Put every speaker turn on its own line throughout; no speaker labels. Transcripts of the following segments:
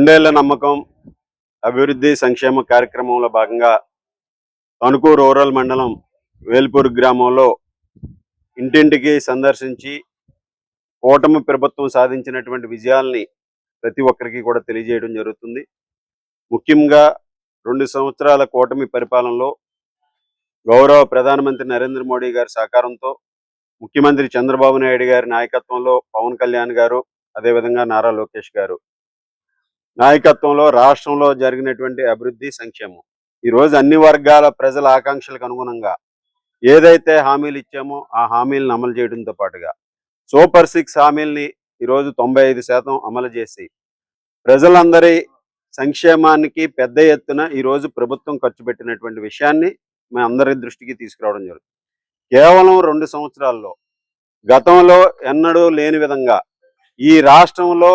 రెండేళ్ల నమ్మకం అభివృద్ధి సంక్షేమ కార్యక్రమంలో భాగంగా తణుకు రూరల్ మండలం వేల్పూర్ గ్రామంలో ఇంటింటికి సందర్శించి కూటమి ప్రభుత్వం సాధించినటువంటి విజయాల్ని ప్రతి ఒక్కరికి కూడా తెలియజేయడం జరుగుతుంది. ముఖ్యంగా 2 సంవత్సరాల కూటమి పరిపాలనలో గౌరవ ప్రధానమంత్రి నరేంద్ర మోడీ గారి సహకారంతో ముఖ్యమంత్రి చంద్రబాబు నాయుడు గారి నాయకత్వంలో పవన్ కళ్యాణ్ గారు, అదేవిధంగా నారా లోకేష్ గారు నాయకత్వంలో రాష్ట్రంలో జరిగినటువంటి అభివృద్ధి సంక్షేమం ఈరోజు అన్ని వర్గాల ప్రజల ఆకాంక్షలకు అనుగుణంగా ఏదైతే హామీలు ఇచ్చామో ఆ హామీలను అమలు చేయడంతో పాటుగా సూపర్ 6 హామీల్ని ఈరోజు 95% అమలు చేసి ప్రజలందరి సంక్షేమానికి పెద్ద ఎత్తున ఈరోజు ప్రభుత్వం ఖర్చు పెట్టినటువంటి విషయాన్ని మేము అందరి దృష్టికి తీసుకురావడం జరుగుతుంది. కేవలం 2 సంవత్సరాల్లో గతంలో ఎన్నడూ లేని విధంగా ఈ రాష్ట్రంలో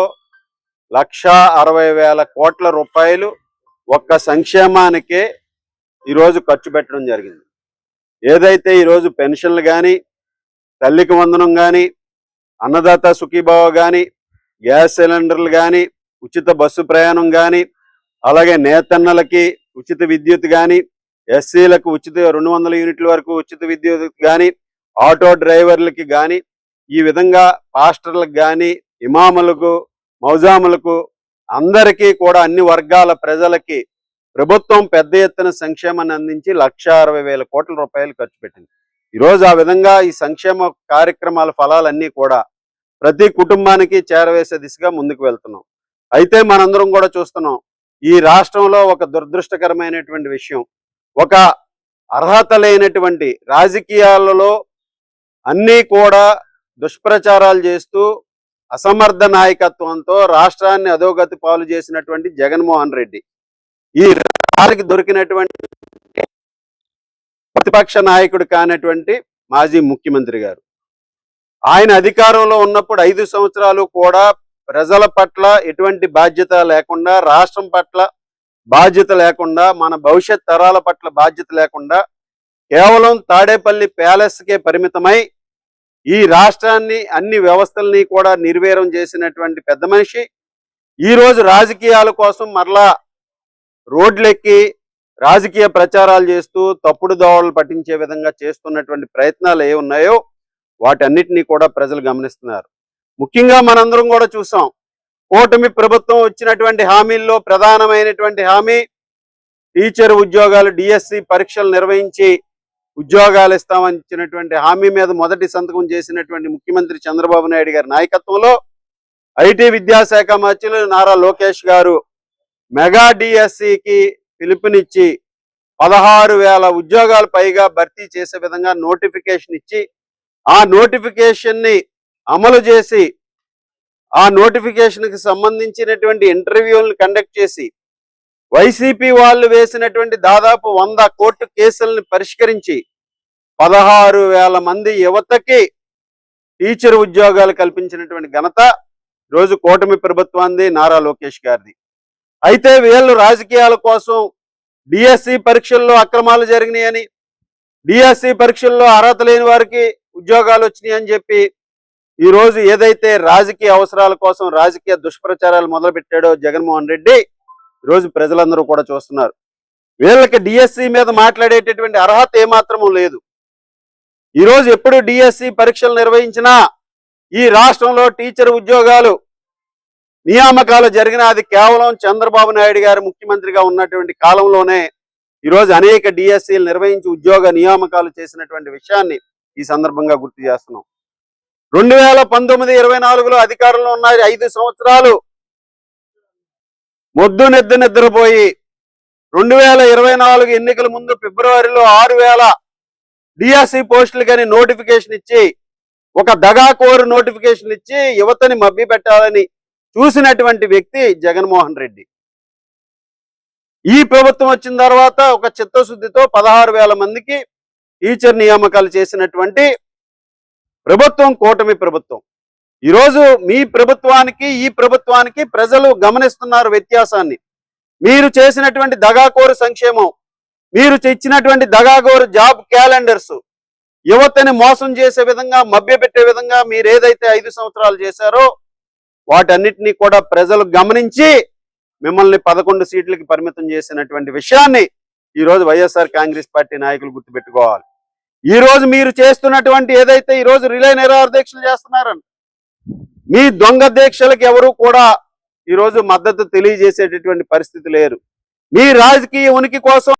1,60,000 కోట్ల రూపాయలు ఒక్క సంక్షేమానికే ఈరోజు ఖర్చు పెట్టడం జరిగింది. ఏదైతే ఈరోజు పెన్షన్లు కానీ, తల్లికి వందనం కానీ, అన్నదాత సుఖీభావ కానీ, గ్యాస్ సిలిండర్లు కానీ, ఉచిత బస్సు ప్రయాణం కానీ, అలాగే నేతన్నలకి ఉచిత విద్యుత్ కానీ, ఎస్సీలకు ఉచిత 200 యూనిట్ల వరకు ఉచిత విద్యుత్ కానీ, ఆటో డ్రైవర్లకి కానీ, ఈ విధంగా పాస్టర్లకు కానీ, ఇమాములకు, మౌజాములకు అందరికీ కూడా అన్ని వర్గాల ప్రజలకి ప్రభుత్వం పెద్ద ఎత్తున సంక్షేమాన్ని అందించి 1,60,000 కోట్ల రూపాయలు ఖర్చు పెట్టింది. ఈరోజు ఆ విధంగా ఈ సంక్షేమ కార్యక్రమాల ఫలాలన్నీ కూడా ప్రతి కుటుంబానికి చేరవేసే దిశగా ముందుకు వెళ్తున్నాం. అయితే మనందరం కూడా చూస్తున్నాం, ఈ రాష్ట్రంలో ఒక దురదృష్టకరమైనటువంటి విషయం, ఒక అర్హత లేనటువంటి రాజకీయాలలో అన్నీ కూడా దుష్ప్రచారాలు చేస్తూ అసమర్థ నాయకత్వంతో రాష్ట్రాన్ని అధోగతి పాలు చేసినటువంటి జగన్మోహన్ రెడ్డి ఈ రాష్ట్రానికి దొరికినటువంటి ప్రతిపక్ష నాయకుడు కానటువంటి మాజీ ముఖ్యమంత్రి గారు. ఆయన అధికారంలో ఉన్నప్పుడు 5 సంవత్సరాలు కూడా ప్రజల పట్ల ఎటువంటి బాధ్యత లేకుండా, రాష్ట్రం పట్ల బాధ్యత లేకుండా, మన భవిష్యత్ తరాల పట్ల బాధ్యత లేకుండా కేవలం తాడేపల్లి ప్యాలెస్కే పరిమితమై ఈ రాష్ట్రాన్ని అన్ని వ్యవస్థల్ని కూడా నిర్వీర్యం చేసినటువంటి పెద్ద మనిషి ఈరోజు రాజకీయాల కోసం మరలా రోడ్లెక్కి రాజకీయ ప్రచారాలు చేస్తూ తప్పుడు దోవలు పట్టించే విధంగా చేస్తున్నటువంటి ప్రయత్నాలు ఏ ఉన్నాయో వాటన్నిటినీ కూడా ప్రజలు గమనిస్తున్నారు. ముఖ్యంగా మనందరం కూడా చూసాం, కూటమి ప్రభుత్వం వచ్చినటువంటి హామీల్లో ప్రధానమైనటువంటి హామీ టీచర్ ఉద్యోగాలు, డిఎస్సి పరీక్షలు నిర్వహించి ఉద్యోగాలు ఇస్తామని ఇచ్చినటువంటి హామీ మీద మొదటి సంతకం చేసినటువంటి ముఖ్యమంత్రి చంద్రబాబు నాయుడు గారి నాయకత్వంలో ఐటీ విద్యాశాఖ మంత్రులు నారా లోకేష్ గారు మెగా డిఎస్సికి పిలుపునిచ్చి 16,000 ఉద్యోగాలు పైగా భర్తీ చేసే విధంగా నోటిఫికేషన్ ఇచ్చి ఆ నోటిఫికేషన్ని అమలు చేసి ఆ నోటిఫికేషన్కి సంబంధించినటువంటి ఇంటర్వ్యూలను కండక్ట్ చేసి వైసీపీ వాళ్ళు వేసినటువంటి దాదాపు 100 కోర్టు కేసులను పరిష్కరించి 16,000 మంది యువతకి టీచర్ ఉద్యోగాలు కల్పించినటువంటి ఘనత రోజు కూటమి ప్రభుత్వాన్ని, నారా లోకేష్ గారిది. అయితే వీళ్ళు రాజకీయాల కోసం డిఎస్సి పరీక్షల్లో అక్రమాలు జరిగినాయని, డిఎస్సి పరీక్షల్లో అర్హత లేని వారికి ఉద్యోగాలు వచ్చినాయి అని చెప్పి ఈరోజు ఏదైతే రాజకీయ అవసరాల కోసం రాజకీయ దుష్ప్రచారాలు మొదలుపెట్టాడో జగన్మోహన్ రెడ్డి, ఈరోజు ప్రజలందరూ కూడా చూస్తున్నారు. వీళ్ళకి డిఎస్సి మీద మాట్లాడేటటువంటి అర్హత ఏమాత్రము లేదు. ఈరోజు ఎప్పుడు డిఎస్సి పరీక్షలు నిర్వహించినా ఈ రాష్ట్రంలో టీచర్ ఉద్యోగాలు నియామకాలు జరిగిన అది కేవలం చంద్రబాబు నాయుడు గారు ముఖ్యమంత్రిగా ఉన్నటువంటి కాలంలోనే ఈరోజు అనేక డిఎస్సీలు నిర్వహించి ఉద్యోగ నియామకాలు చేసినటువంటి విషయాన్ని ఈ సందర్భంగా గుర్తు చేస్తున్నాం. 2019-24లో అధికారంలో ఉన్న 5 సంవత్సరాలు మొద్దు నిద్రపోయి 2024 ఎన్నికల ముందు ఫిబ్రవరిలో 6,000 డిఎస్సి పోస్టులు కానీ నోటిఫికేషన్ ఇచ్చి ఒక దగాకోరు నోటిఫికేషన్ ఇచ్చి యువతని మభ్య పెట్టాలని చూసినటువంటి వ్యక్తి జగన్మోహన్ రెడ్డి. ఈ ప్రభుత్వం వచ్చిన తర్వాత ఒక చిత్తశుద్ధితో 16,000 మందికి టీచర్ నియామకాలు చేసినటువంటి ప్రభుత్వం కూటమి ప్రభుత్వం. ఈరోజు మీ ప్రభుత్వానికి ఈ ప్రభుత్వానికి ప్రజలు గమనిస్తున్నారు వ్యత్యాసాన్ని. మీరు చేసినటువంటి దగాకోరు సంక్షేమం, మీరు ఇచ్చినటువంటి దగాకోరు జాబ్ క్యాలెండర్స్, యువతని మోసం చేసే విధంగా, మభ్యపెట్టే విధంగా మీరు ఏదైతే 5 సంవత్సరాలు చేశారో వాటన్నిటినీ కూడా ప్రజలు గమనించి మిమ్మల్ని 11 సీట్లకి పరిమితం చేసినటువంటి విషయాన్ని ఈ రోజు వైఎస్ఆర్ కాంగ్రెస్ పార్టీ నాయకులు గుర్తుపెట్టుకోవాలి. ఈ రోజు మీరు చేస్తున్నటువంటి ఏదైతే ఈ రోజు రిలే నిరాహార దీక్షలు చేస్తున్నారని, మీ దొంగ దీక్షలకు ఎవరు కూడా ఈ రోజు మద్దతు తెలియజేసేటటువంటి పరిస్థితి లేరు. మీ రాజకీయ ఉనికి కోసం